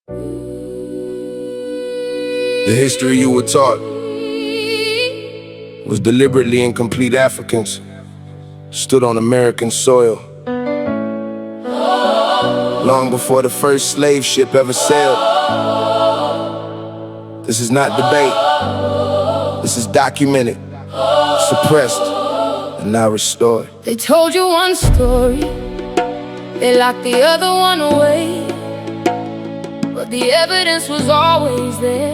The history you were taught was deliberately incomplete. Africans stood on American soil long before the first slave ship ever sailed. This is not debate. This is documented, suppressed, and now restored. They told you one story, they locked the other one away, but the evidence was always there,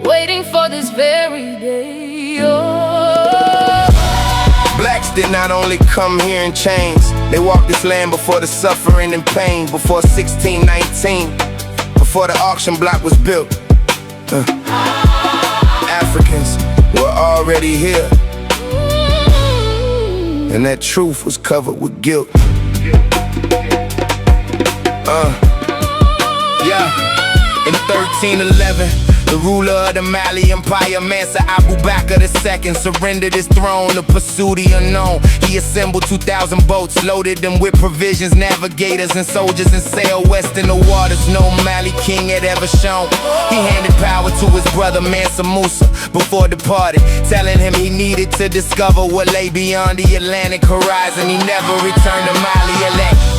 waiting for this very day. Oh. Blacks did not only come here in chains, they walked this land before the suffering and pain, before 1619, before the auction block was built. Africans were already here, and that truth was covered with guilt. In 1311, the ruler of the Mali Empire, Mansa Abu Bakr II, surrendered his throne to pursue the unknown. He assembled 2,000 boats, loaded them with provisions, navigators and soldiers, and sailed west in the waters no Mali king had ever shown. He handed power to his brother Mansa Musa before departing, telling him he needed to discover what lay beyond the Atlantic horizon. He never returned to Mali.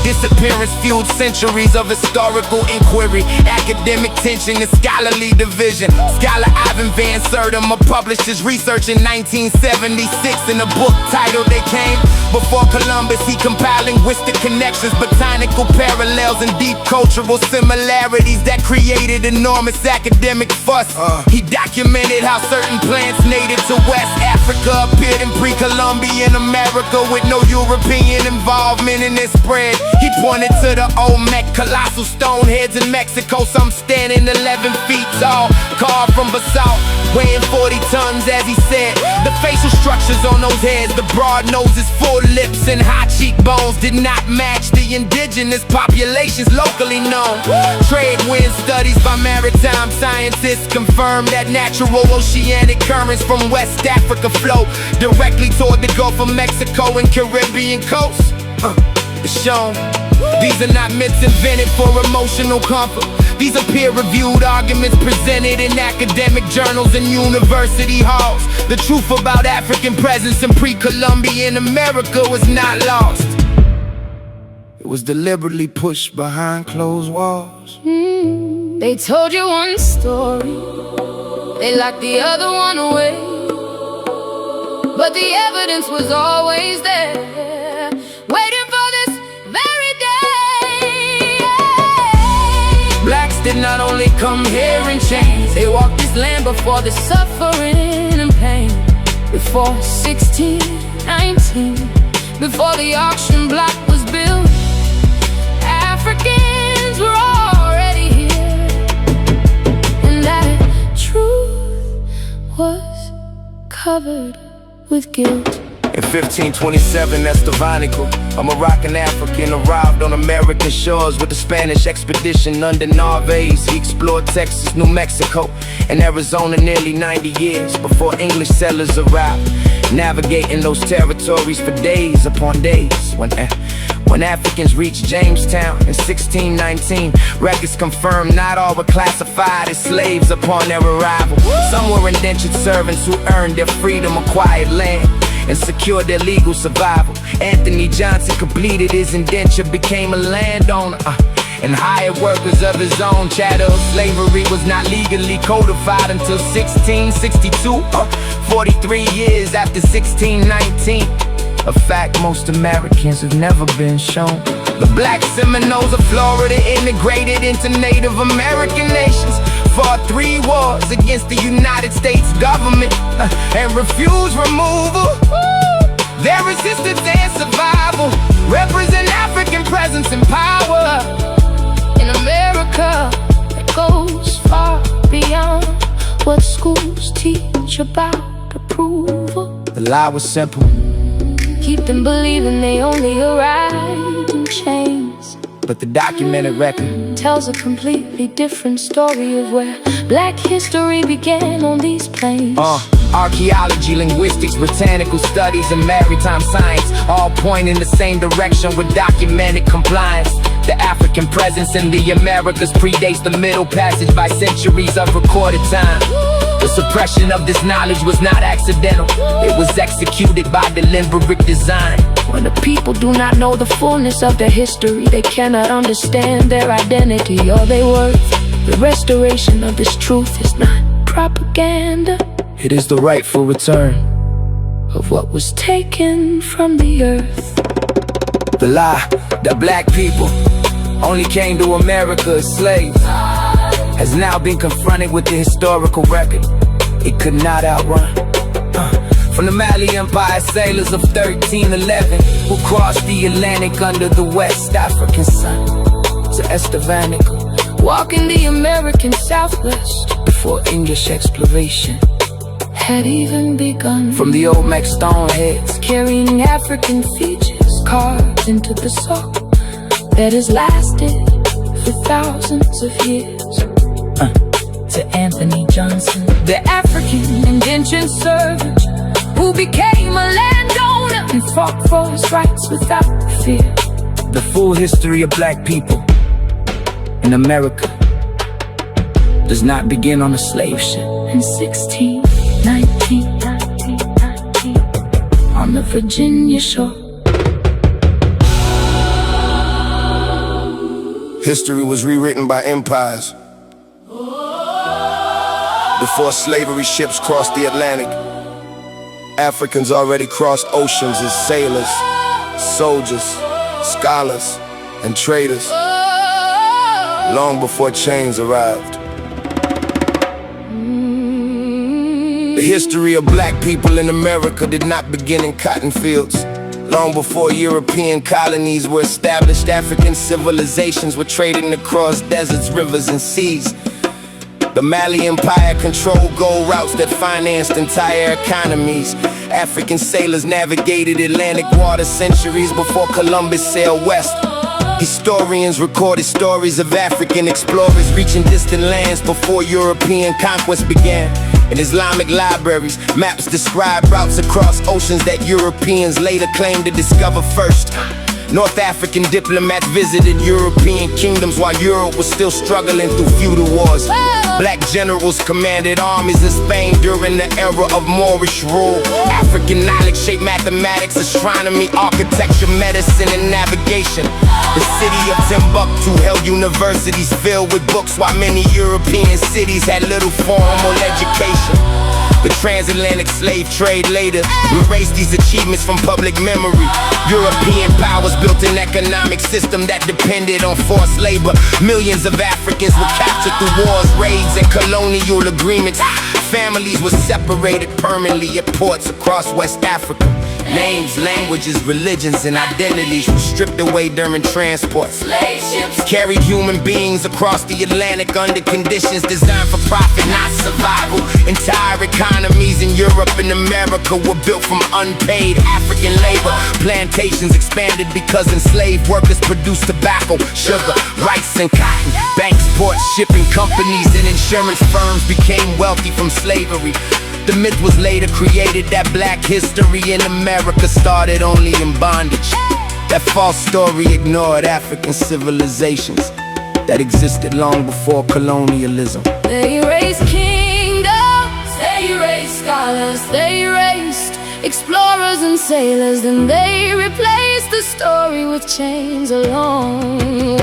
Disappearance fueled centuries of historical inquiry, academic tension, and scholarly division. Scholar Ivan Van Sertima published his research in 1976 in a book titled They Came Before Columbus. He compiled linguistic connections, botanical parallels, and deep cultural similarities that created enormous academic fuss. He documented how certain plants native to West Africa appeared in pre-Columbian America with no European involvement in their spread. He pointed to the Olmec, colossal stone heads in Mexico, some standing 11 feet tall, carved from basalt, weighing 40 tons, as he said. The facial structures on those heads, the broad noses, full lips, and high cheekbones did not match the indigenous populations locally known. Trade wind studies by maritime scientists confirm that natural oceanic currents from West Africa flow directly toward the Gulf of Mexico and Caribbean coast. It's shown. These are not myths invented for emotional comfort. These are peer-reviewed arguments presented in academic journals and university halls. The truth about African presence in pre-Columbian America was not lost. It was deliberately pushed behind closed walls. They told you one story, they locked the other one away, but the evidence was always there, waiting for this very day. Blacks did not only come here in chains, They walked this land before the suffering and pain, before 1619, before the auction block was built. Africans were already here, and that truth was covered with guilt. In 1527, Estevanico, a Moroccan African, arrived on American shores with the Spanish expedition under Narvaez. He explored Texas, New Mexico, and Arizona nearly 90 years before English settlers arrived, navigating those territories for days upon days. When Africans reached Jamestown in 1619, records confirmed not all were classified as slaves upon their arrival. Some were indentured servants who earned their freedom, acquired land, and secured their legal survival. Anthony Johnson completed his indenture, became a landowner, and hired workers of his own. Chattel slavery was not legally codified until 1662, 43 years after 1619. A fact most Americans have never been shown. The Black Seminoles of Florida integrated into Native American nations, fought 3 wars against the United States government, and refused removal. Their resistance and survival represent African presence and power In America, it goes far beyond what schools teach about approval. The lie was simple, Keep them believing they only arrived in chains, but the documented record tells a completely different story of where Black history began on these plains. Archaeology, linguistics, botanical studies, and maritime science all point in the same direction with documented compliance. The African presence in the Americas predates the Middle Passage by centuries of recorded time. The suppression of this knowledge was not accidental. It was executed by deliberate design. When the people do not know the fullness of their history, they cannot understand their identity or their worth. The restoration of this truth is not propaganda. It is the rightful return of what was taken from the earth. The lie that black people only came to America as slaves has now been confronted with the historical record it could not outrun. From the Mali Empire sailors of 1311 who crossed the Atlantic under the West African sun, to Estevanico, walking the American Southwest before English exploration had even begun. From the Olmec stoneheads carrying African features carved into the soul that has lasted for thousands of years. To Anthony Johnson, the African indentured servant who became a landowner and fought for his rights without fear. The full history of black people in America does not begin on a slave ship. In 1619, on the Virginia shore. History was rewritten by empires. Before slavery ships crossed the Atlantic, Africans already crossed oceans as sailors, soldiers, scholars, and traders, long before chains arrived. The history of black people in America did not begin in cotton fields. Long before European colonies were established, African civilizations were trading across deserts, rivers, and seas. The Mali Empire controlled gold routes that financed entire economies. African sailors navigated Atlantic waters centuries before Columbus sailed west. Historians recorded stories of African explorers reaching distant lands before European conquest began. In Islamic libraries, maps describe routes across oceans that Europeans later claimed to discover first. North African diplomats visited European kingdoms while Europe was still struggling through feudal wars. Black generals commanded armies in Spain during the era of Moorish rule. African knowledge shaped mathematics, astronomy, architecture, medicine, and navigation. The city of Timbuktu held universities filled with books, while many European cities had little formal education. The transatlantic slave trade later erased these achievements from public memory. European powers built an economic system that depended on forced labor. Millions of Africans were captured through wars, raids, and colonial agreements. Families were separated permanently at ports across West Africa. Names, languages, religions, and identities were stripped away during transport. Slave ships carried human beings across the Atlantic under conditions designed for profit, not survival. Entire economies in Europe and America were built from unpaid African labor. Plantations expanded because enslaved workers produced tobacco, sugar, rice, and cotton. Banks, ports, shipping companies, and insurance firms became wealthy from slavery. The myth was later created that black history in America started only in bondage. That false story ignored African civilizations that existed long before colonialism. They erased kingdoms, they erased scholars, they erased explorers and sailors, and they replaced the story with chains alone.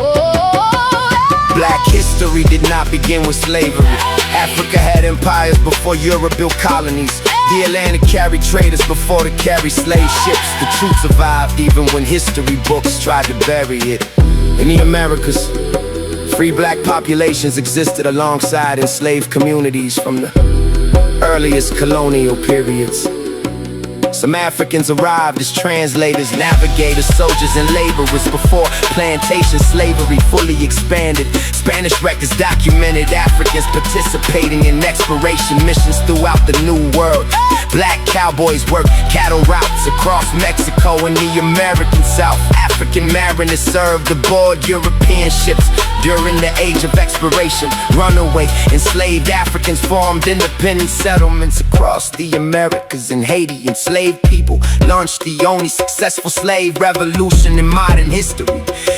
Black history did not begin with slavery. Africa had empires before Europe built colonies. The Atlantic carried traders before they carried slave ships. The truth survived even when history books tried to bury it. In the Americas, free black populations existed alongside enslaved communities from the earliest colonial periods. Some Africans arrived as translators, navigators, soldiers, and laborers before plantation slavery fully expanded. Spanish records documented Africans participating in exploration missions throughout the New World. Black cowboys worked cattle routes across Mexico and the American South. African mariners served aboard European ships during the age of exploration. Runaway enslaved Africans formed independent settlements across the Americas. In Haiti, enslaved enslaved people launched the only successful slave revolution in modern history.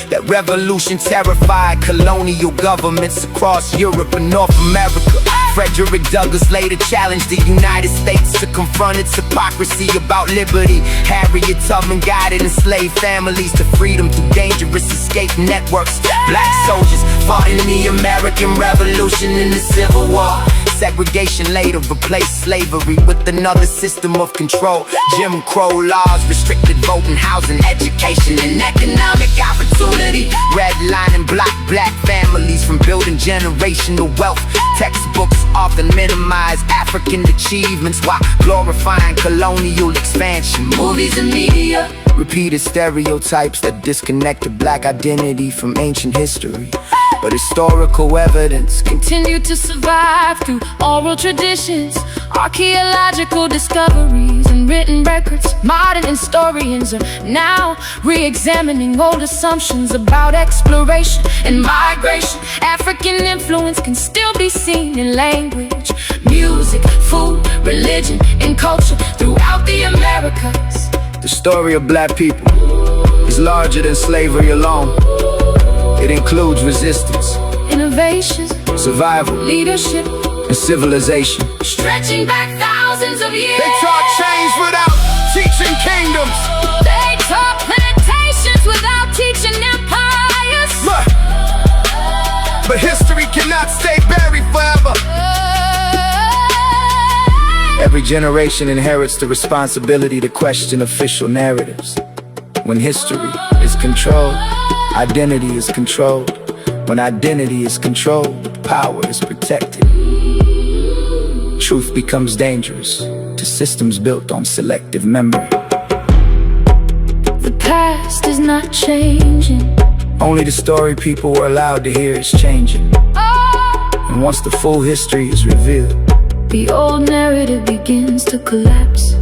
That revolution terrified colonial governments across Europe and North America. Frederick Douglass later challenged the United States to confront its hypocrisy about liberty. Harriet Tubman guided enslaved families to freedom through dangerous escape networks. Black soldiers fought in the American Revolution and the Civil War. Segregation later replaced slavery with another system of control. Jim Crow laws restricted voting, housing, education, and economic opportunity. Redlining blocked black families from building generational wealth. Textbooks often minimize African achievements while glorifying colonial expansion. Movies and media repeated stereotypes that disconnected black identity from ancient history. But historical evidence continued to survive through oral traditions, archaeological discoveries, and written records. Modern historians are now re-examining old assumptions about exploration and migration. African influence can still be seen in language, music, food, religion, and culture throughout the Americas. The story of black people is larger than slavery alone. It includes resistance, innovation, survival, leadership, and civilization. Stretching back thousands of years. They taught change without teaching kingdoms. They taught plantations without teaching empires. Look, but history cannot stay buried forever. Every generation inherits the responsibility to question official narratives. When history is controlled, identity is controlled. When identity is controlled, power is protected. Truth becomes dangerous to systems built on selective memory. The past is not changing. Only the story people were allowed to hear is changing. And once the full history is revealed, the old narrative begins to collapse.